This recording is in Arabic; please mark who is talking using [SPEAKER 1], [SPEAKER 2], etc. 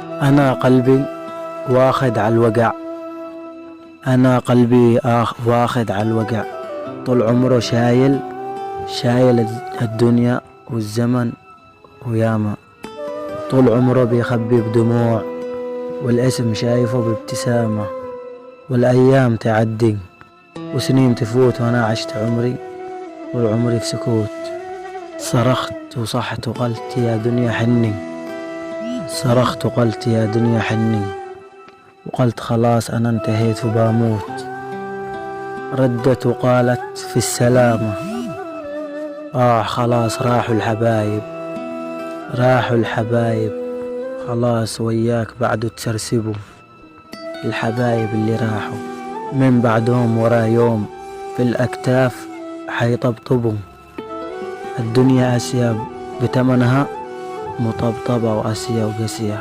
[SPEAKER 1] أنا قلبي واخد على الوقع. أنا قلبي واخد على الوقع. طول عمره شايل الدنيا والزمن وياما. طول عمره بيخبي بدموع، والاسم شايفه بابتسامة. والأيام تعدي وسنين تفوت، وأنا عشت عمري طول عمري في سكوت. صرخت وصحت وقلت يا دنيا حني. صرخت وقلت يا دنيا حني، وقلت خلاص أنا انتهيت وبموت. ردت وقالت في السلامة. خلاص راحوا الحبايب، راحوا الحبايب. خلاص وياك بعده تسرسبوا. الحبايب اللي راحوا من بعدهم ورا يوم في الأكتاف حيطبطبوا. الدنيا أسيا بتمنها، مطبطبة وأسيا وقسية.